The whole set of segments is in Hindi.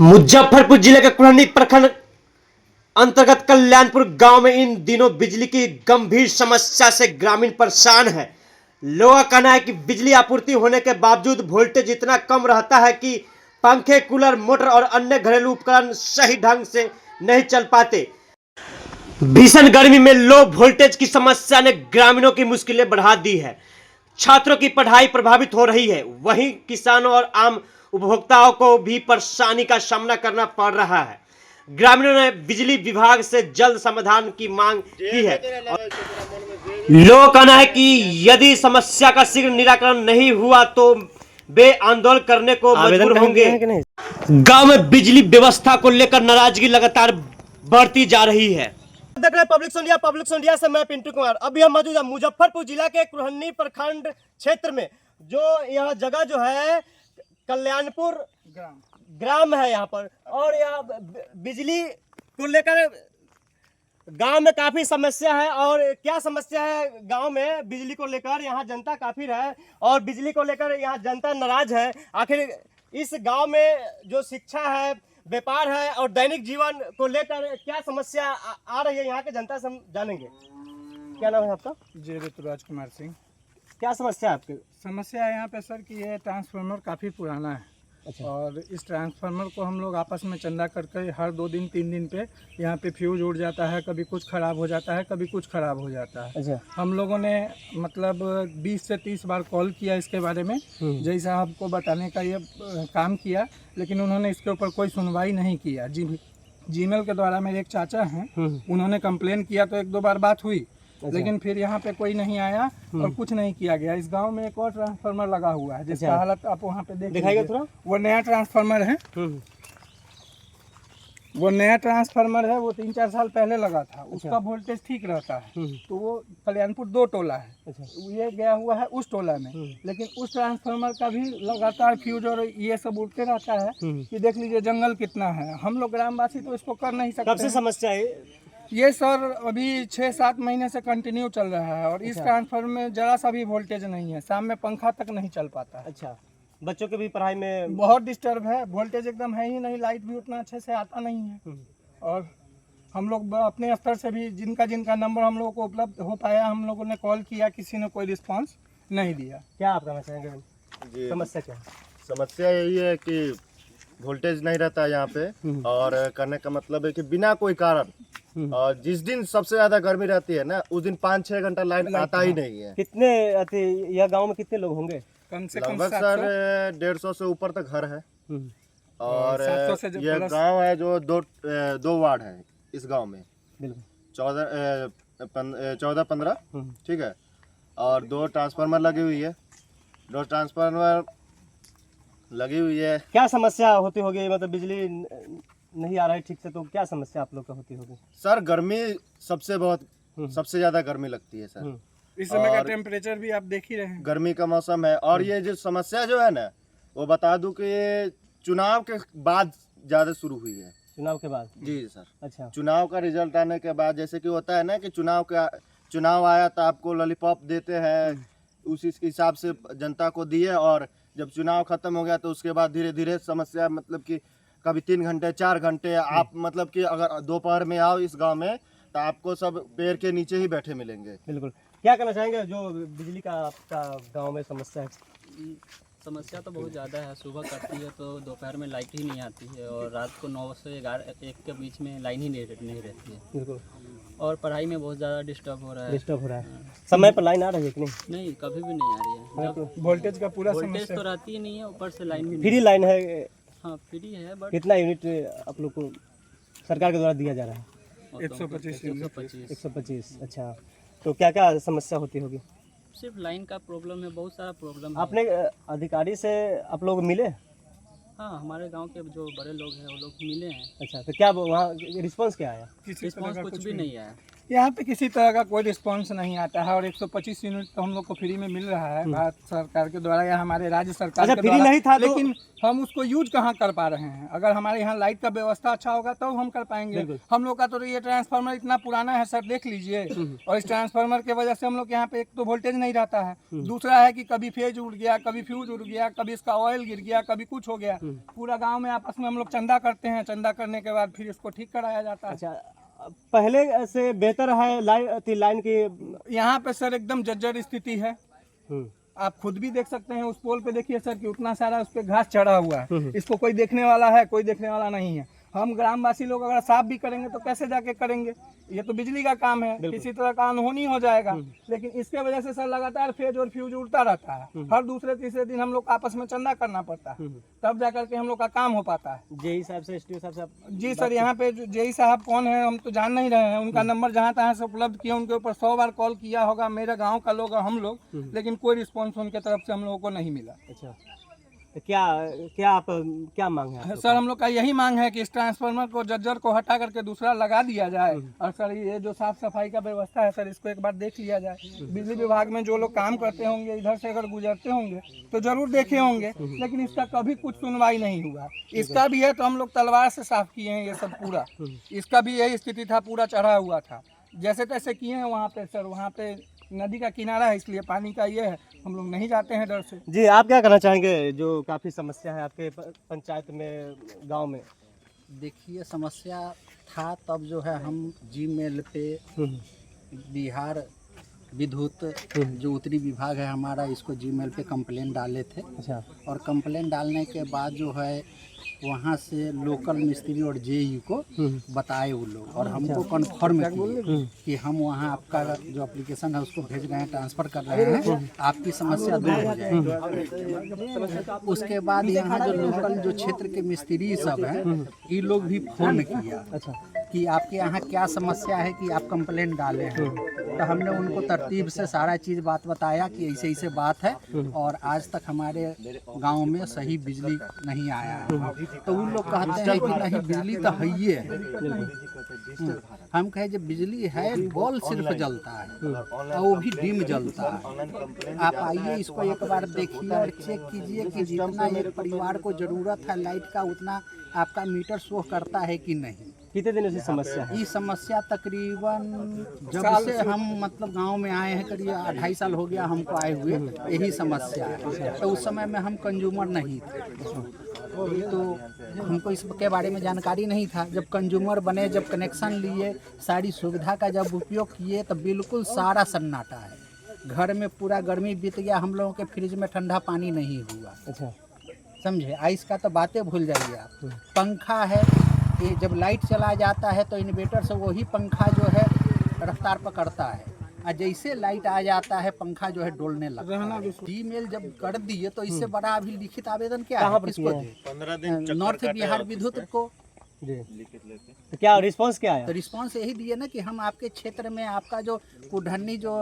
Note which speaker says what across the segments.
Speaker 1: मुजफ्फरपुर जिले के कुरहनी प्रखंड अंतर्गत कल्याणपुर गांव में इन दिनों बिजली की गंभीर समस्या से ग्रामीण परेशान है। लोगों का कहना है कि बिजली आपूर्ति होने के बावजूद वोल्टेज इतना कम रहता है कि पंखे, कूलर, मोटर और अन्य घरेलू उपकरण सही ढंग से नहीं चल पाते। भीषण गर्मी में लो वोल्टेज की समस्या ने ग्रामीणों की मुश्किलें बढ़ा दी है। छात्रों की पढ़ाई प्रभावित हो रही है, वहीं किसानों और आम उपभोक्ताओं को भी परेशानी का सामना करना पड़ रहा है। ग्रामीणों ने बिजली विभाग से जल्द समाधान की मांग की है। लोगों का कहना है कि यदि समस्या का शीघ्र निराकरण नहीं हुआ तो वे आंदोलन करने को मजबूर होंगे। गांव में बिजली व्यवस्था को लेकर नाराजगी लगातार बढ़ती जा रही है। देख रहे हैं पब्लिक इंडिया से मैं पिंटू कुमार। अभी हम मौजूद है मुजफ्फरपुर जिला के कुरहनी प्रखंड क्षेत्र में, जो यह जगह जो है कल्याणपुर ग्राम है यहाँ पर, और यहाँ बिजली को लेकर गांव में काफी समस्या है। और क्या समस्या है गांव में बिजली को लेकर? यहाँ जनता काफी है और बिजली को लेकर यहाँ जनता नाराज है। आखिर इस गांव में जो शिक्षा है, व्यापार है और दैनिक जीवन को लेकर क्या समस्या आ रही है यहाँ के जनता से हम जानेंगे। क्या नाम है आपका?
Speaker 2: जी ऋतुराज कुमार सिंह।
Speaker 1: क्या समस्या है आपकी?
Speaker 2: समस्या है यहाँ पे सर कि ये ट्रांसफार्मर काफ़ी पुराना है।
Speaker 1: अच्छा।
Speaker 2: और इस ट्रांसफार्मर को हम लोग आपस में चंदा करके हर 2 दिन 3 दिन पे यहाँ पे फ्यूज उड़ जाता है, कभी कुछ ख़राब हो जाता है, कभी कुछ ख़राब हो जाता है।
Speaker 1: अच्छा।
Speaker 2: हम लोगों ने मतलब 20 से 30 बार कॉल किया इसके बारे में, जैसा आपको बताने का ये काम किया, लेकिन उन्होंने इसके ऊपर कोई सुनवाई नहीं किया। जीमेल के द्वारा मेरे एक चाचा हैं, उन्होंने कंप्लेन किया तो 1-2 बार बात हुई। अच्छा। लेकिन फिर यहाँ पे कोई नहीं आया और कुछ नहीं किया गया। इस गांव में एक और ट्रांसफार्मर लगा हुआ है जिसका हालत आप वहाँ पे
Speaker 1: दिखाइएगा थोड़ा।
Speaker 2: वो नया ट्रांसफार्मर है। वो नया ट्रांसफार्मर है, वो 3-4 साल पहले लगा था। उसका वोल्टेज ठीक रहता है। तो वो कल्याणपुर 2 टोला है। अच्छा। ये गया हुआ है उस टोला में, लेकिन उस ट्रांसफार्मर का भी लगातार फ्यूज और ये सब उड़ते रहता है कि देख लीजिए जंगल कितना है। हम लोग ग्रामवासी तो इसको कर नहीं सकते।
Speaker 1: कब से समस्या है
Speaker 2: ये सर? अभी 6-7 महीने से कंटिन्यू चल रहा है। और इस ट्रांसफार्मर में जरा सा भी वोल्टेज नहीं है, शाम में पंखा तक नहीं चल पाता है।
Speaker 1: अच्छा। बच्चों के भी पढ़ाई में
Speaker 2: बहुत डिस्टर्ब है, वोल्टेज एकदम है ही नहीं, लाइट भी उतना अच्छे से आता नहीं है। और हम लोग अपने स्तर से भी जिनका नंबर हम लोगों को उपलब्ध हो पाया, हम लोगों ने कॉल किया, किसी ने कोई रिस्पांस नहीं दिया।
Speaker 1: क्या आप कहना चाहेंगे? समस्या क्या है?
Speaker 3: समस्या यही है कि वोल्टेज नहीं रहता है यहाँ पे, और करने का मतलब है कि बिना कोई कारण, और जिस दिन सबसे ज्यादा गर्मी रहती है ना, उस दिन 5-6 घंटा लाइन आता ही नहीं है।
Speaker 1: कितने यह गांव में कितने लोग होंगे?
Speaker 2: कम से कम
Speaker 3: लगभग सर 150 से ऊपर तक घर है। और ये गांव है जो 2 वार्ड है इस गांव में, 14-15, ठीक है। और 2 ट्रांसफार्मर लगी हुई है, 2 ट्रांसफार्मर लगी हुई है।
Speaker 1: क्या समस्या होती होगी? मतलब बिजली नहीं आ रहा है ठीक से, तो क्या समस्या आप लोग का होती होगी?
Speaker 3: सर गर्मी सबसे ज्यादा गर्मी लगती है सर।
Speaker 2: इस समय का टेम्परेचर भी आप देख ही रहे हैं,
Speaker 3: गर्मी का मौसम है। और ये जो समस्या जो है ना, वो बता दूं कि ये चुनाव के बाद ज्यादा शुरू हुई है।
Speaker 1: चुनाव के बाद?
Speaker 3: जी सर।
Speaker 1: अच्छा।
Speaker 3: चुनाव का रिजल्ट आने के बाद, जैसे कि होता है ना कि चुनाव आया तो आपको लॉलीपॉप देते हैं, उसी हिसाब से जनता को दिए। और जब चुनाव खत्म हो गया तो उसके बाद धीरे धीरे समस्या, मतलब कि कभी 3 घंटे 4 घंटे आप, मतलब कि अगर दोपहर में आओ इस गांव में तो आपको सब पेड़ के नीचे ही बैठे मिलेंगे।
Speaker 1: बिल्कुल। क्या कहना चाहेंगे जो बिजली का आपका गांव में समस्या है?
Speaker 4: समस्या तो बहुत ज़्यादा है। सुबह कटती है तो दोपहर में लाइट ही नहीं आती है, और रात को 9 से 1 के बीच में लाइन ही नहीं रहती है।
Speaker 1: बिल्कुल।
Speaker 4: और पढ़ाई में बहुत ज़्यादा डिस्टर्ब हो रहा है।
Speaker 1: समय पर लाइन आ रही है कि नहीं?
Speaker 4: नहीं, कभी भी नहीं आ रही है। जब
Speaker 2: वोल्टेज का पूरा
Speaker 4: वोल्टेज तो रहती ही नहीं है, ऊपर से लाइन भी नहीं।
Speaker 1: फ्री लाइन है?
Speaker 4: हाँ, फ्री है, बट
Speaker 1: कितना यूनिट आप लोग को सरकार के द्वारा दिया जा रहा है?
Speaker 2: 125।
Speaker 1: अच्छा। तो क्या क्या समस्या होती होगी?
Speaker 4: सिर्फ लाइन का प्रॉब्लम है, बहुत सारा प्रॉब्लम है।
Speaker 1: आपने अधिकारी से आप लोग मिले?
Speaker 4: हाँ, हमारे गांव के जो बड़े लोग हैं वो लोग मिले हैं।
Speaker 1: अच्छा। तो क्या वहाँ रिस्पांस क्या आया?
Speaker 4: रिस्पॉन्स कुछ भी नहीं आया।
Speaker 2: यहाँ पे किसी तरह का कोई रिस्पांस नहीं आता है और 125 यूनिट तो हम लोग को फ्री में मिल रहा है भारत सरकार के द्वारा या हमारे राज्य सरकार
Speaker 1: अच्छा,
Speaker 2: के
Speaker 1: फ्री
Speaker 2: द्वारा।
Speaker 1: नहीं था तो-
Speaker 2: लेकिन हम उसको यूज कहाँ कर पा रहे हैं। अगर हमारे यहाँ लाइट का व्यवस्था अच्छा होगा तब हम कर पाएंगे। हम लोग का तो ये ट्रांसफार्मर इतना पुराना है सर, देख लीजिए, और इस ट्रांसफार्मर की वजह से हम लोग के यहाँ पे एक तो वोल्टेज नहीं रहता है, दूसरा है कि कभी फेज उड़ गया, कभी फ्यूज उड़ गया, कभी इसका ऑयल गिर गया, कभी कुछ हो गया। पूरा गाँव में आपस में हम लोग चंदा करते हैं, चंदा करने के बाद फिर इसको ठीक कराया जाता है।
Speaker 1: अच्छा, पहले से बेहतर है लाइन की?
Speaker 2: यहाँ पे सर एकदम जर्जर स्थिति है। आप खुद भी देख सकते हैं, उस पोल पे देखिए सर कि उतना सारा उस पे घास चढ़ा हुआ है। इसको कोई देखने वाला है? कोई देखने वाला नहीं है। हम ग्रामवासी लोग अगर साफ भी करेंगे तो कैसे जाके करेंगे? ये तो बिजली का काम है, किसी तरह का अनहोनी हो जाएगा। लेकिन इसके वजह से सर लगातार फेज और फ्यूज उड़ता रहता है। हर दूसरे तीसरे दिन हम लोग आपस में चंदा करना पड़ता है, तब जाकर के हम लोग का काम हो पाता है।
Speaker 1: जेई साहब से, एसटीओ साहब से?
Speaker 2: जी सर, यहाँ पे जेई साहब कौन है हम तो जान नहीं रहे हैं। उनका नंबर जहाँ तहाँ से उपलब्ध किया, उनके ऊपर 100 बार कॉल किया होगा मेरे गांव का लोग और हम लोग, लेकिन कोई रिस्पांस उनके तरफ से हम लोगों को नहीं मिला।
Speaker 1: अच्छा, तो क्या मांग है?
Speaker 2: सर हम लोग का यही मांग है कि इस ट्रांसफार्मर को जर्जर को हटा करके दूसरा लगा दिया जाए। और सर ये जो साफ सफाई का व्यवस्था है सर, इसको एक बार देख लिया जाए। बिजली विभाग में जो लोग काम करते होंगे, इधर से अगर गुजरते होंगे तो जरूर देखे होंगे, लेकिन इसका कभी कुछ सुनवाई नहीं हुआ। इसका भी है तो हम लोग तलवार से साफ किए हैं ये सब पूरा। इसका भी यही स्थिति था, पूरा चढ़ा हुआ था, जैसे तैसे किए हैं। वहाँ पे सर, वहाँ पे नदी का किनारा है, इसलिए पानी का ये है, हम लोग नहीं जाते हैं डर से।
Speaker 1: जी, आप क्या कहना चाहेंगे? जो काफ़ी समस्या है आपके पंचायत में, गांव में?
Speaker 5: देखिए, समस्या था तब जो है हम जीमेल पे बिहार विद्युत जो उत्तरी विभाग है हमारा, इसको जीमेल पे कंप्लेंट डाले थे।
Speaker 1: अच्छा,
Speaker 5: और कंप्लेंट डालने के बाद जो है वहाँ से लोकल मिस्त्री और जेई को बताए वो लोग, और हमको कन्फर्म किए कि हम वहाँ आपका जो एप्लीकेशन है उसको भेज रहे हैं, ट्रांसफ़र कर रहे हैं, आपकी समस्या दूर हो जाएगी। उसके बाद यहाँ जो लोकल जो क्षेत्र के मिस्त्री सब हैं, ये लोग भी फ़ोन किया कि आपके यहाँ क्या समस्या है कि आप कंप्लेंट डाले हैं। तो हमने उनको तरतीब से सारा चीज़ बात बताया कि ऐसे ऐसे बात है, और आज तक हमारे गांव में सही बिजली नहीं आया है। तो उन लोग कहते हैं कि नहीं, बिजली तो है ही है। हम कहे जब बिजली है, बल्ब सिर्फ जलता है और वो भी डिम जलता है। आप आइए, इसको एक बार देखिए और चेक कीजिए कि जितना एक परिवार को ज़रूरत है लाइट का, उतना आपका मीटर शो करता है कि नहीं।
Speaker 1: कितने दिनों से समस्या है?
Speaker 5: ये समस्या तकरीबन जब से हम मतलब गांव में आए हैं, करीब 2.5 साल हो गया हमको आए हुए, यही समस्या है। तो उस समय में हम कंज्यूमर नहीं थे, तो हमको इसके बारे में जानकारी नहीं था। जब कंज्यूमर बने, जब कनेक्शन लिए, सारी सुविधा का जब उपयोग किए, तो बिल्कुल सारा सन्नाटा है। घर में पूरा गर्मी बीत गया, हम लोगों के फ्रिज में ठंडा पानी नहीं हुआ।
Speaker 1: अच्छा,
Speaker 5: समझे? आइस का तो बातें भूल जाइए आप। पंखा है, ये जब लाइट चला जाता है तो इन्वर्टर से वही पंखा जो है रफ्तार पकड़ता है, और जैसे लाइट आ जाता है पंखा जो है डोलने लगता है। ईमेल जब कर दिए तो इससे बड़ा अभी लिखित आवेदन क्या है? किसको दे?
Speaker 3: 15 दिन
Speaker 5: नॉर्थ बिहार विद्युत को।
Speaker 1: जी, तो क्या रिस्पांस क्या आया?
Speaker 5: तो रिस्पांस यही दिए ना कि हम आपके क्षेत्र में आपका जो कुढ़नी जो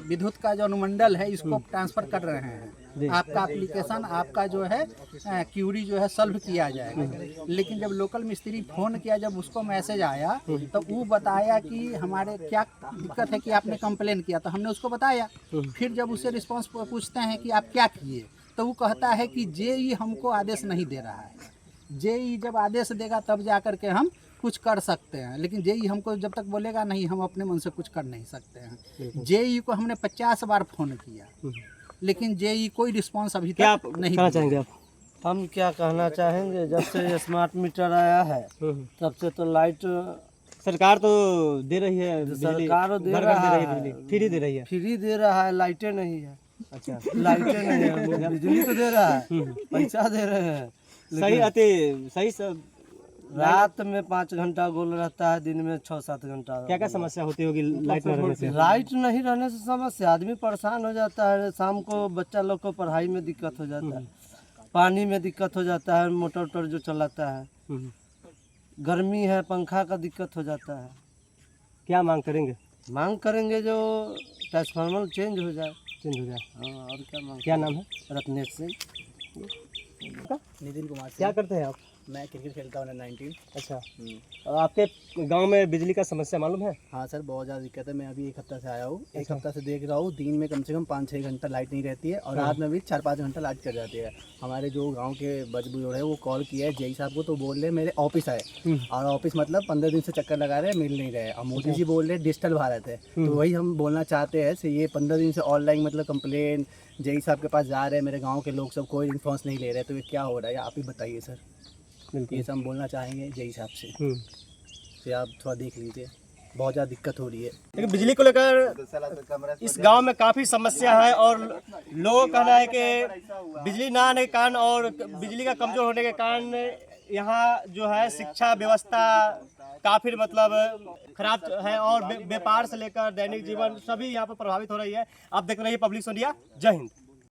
Speaker 5: विद्युत का जो अनुमंडल है, इसको ट्रांसफ़र कर रहे हैं। आपका एप्लीकेशन, आपका जो है क्यूरी जो है सॉल्व किया जाएगा। लेकिन जब लोकल मिस्त्री फ़ोन किया, जब उसको मैसेज आया, तो वो बताया कि हमारे क्या दिक्कत है कि आपने कंप्लेन किया, तो हमने उसको बताया। फिर जब उससे रिस्पांस पूछते हैं कि आप क्या किए, तो वो कहता है कि जेई हमको आदेश नहीं दे रहा है। जेई जब आदेश देगा तब जा कर के हम कुछ कर सकते हैं, लेकिन जेई हमको जब तक बोलेगा नहीं, हम अपने मन से कुछ कर नहीं सकते हैं। जेई को हमने 50 बार फ़ोन किया, लेकिन जेई कोई रिस्पांस अभी
Speaker 1: क्या
Speaker 5: तक नहीं
Speaker 1: कहना चाहेंगे आप?
Speaker 6: हम क्या कहना चाहेंगे, जब से ये स्मार्ट मीटर आया है तब से तो लाइट
Speaker 1: सरकार तो दे रही है,
Speaker 6: सरकार तो दे
Speaker 1: घर-घर
Speaker 6: रहा
Speaker 1: दे रही
Speaker 6: है,
Speaker 1: है, बिजली फ्री दे रही है।
Speaker 6: फ्री दे रहा है, लाइटें नहीं है।
Speaker 1: अच्छा,
Speaker 6: लाइटें नहीं है, बिजली तो दे रहा है, पैसा दे रहे हैं।
Speaker 1: सही सब।
Speaker 6: रात में 5 घंटा गोल रहता है, दिन में 6-7 घंटा।
Speaker 1: क्या क्या समस्या होती होगी लाइट न रहने से?
Speaker 6: लाइट नहीं रहने से समस्या, आदमी परेशान हो जाता है। शाम को बच्चा लोग को पढ़ाई में दिक्कत हो जाता है, पानी में दिक्कत हो जाता है, मोटर वोटर जो चलाता है, गर्मी है, पंखा का दिक्कत हो जाता है।
Speaker 1: क्या मांग करेंगे?
Speaker 6: मांग करेंगे जो ट्रांसफार्मर चेंज हो जाए।
Speaker 1: हाँ,
Speaker 6: और क्या मांग?
Speaker 1: क्या नाम है?
Speaker 6: रत्नेश सिंह।
Speaker 4: नितिन कुमार
Speaker 1: क्या करते हैं आप?
Speaker 7: मैं क्रिकेट खेलता हूँ 19।
Speaker 1: अच्छा, आपके गांव में बिजली का समस्या मालूम है?
Speaker 7: हाँ सर, बहुत ज़्यादा दिक्कत है। मैं अभी एक हफ्ता से आया हूँ, एक हफ्ता से देख रहा हूँ, दिन में कम से कम 5-6 घंटा लाइट नहीं रहती है और रात में भी 4-5 घंटा लाइट कर जाती है। हमारे जो गांव के बड़े बुजुर्ग है वो कॉल किया है जेई साहब को, तो बोल रहे मेरे ऑफिस आए, और ऑफिस मतलब 15 दिन से चक्कर लगा रहे हैं, मिल नहीं रहे। और मोदी जी बोल रहे डिजिटल भारत है, तो वही हम बोलना चाहते हैं से ये 15 दिन से ऑनलाइन मतलब कंप्लेन जेई साहब के पास जा रहे हैं, मेरे गाँव के लोग सब कोई रिस्पॉन्स नहीं ले रहे, तो ये क्या हो रहा है आप ही बताइए सर। ये सब हम बोलना चाहेंगे जेई साहब से, तो आप थोड़ा देख लीजिए, बहुत ज़्यादा दिक्कत हो रही है।
Speaker 1: लेकिन बिजली को लेकर इस गांव में काफ़ी समस्या है और लोगों का कहना है कि बिजली ना आने के कारण और बिजली का कमज़ोर होने के कारण यहाँ जो है शिक्षा व्यवस्था काफ़ी मतलब खराब है और व्यापार से लेकर दैनिक जीवन सभी यहाँ पर प्रभावित हो रही है। आप देख रहे हैं पब्लिक इंडिया। जय हिंद।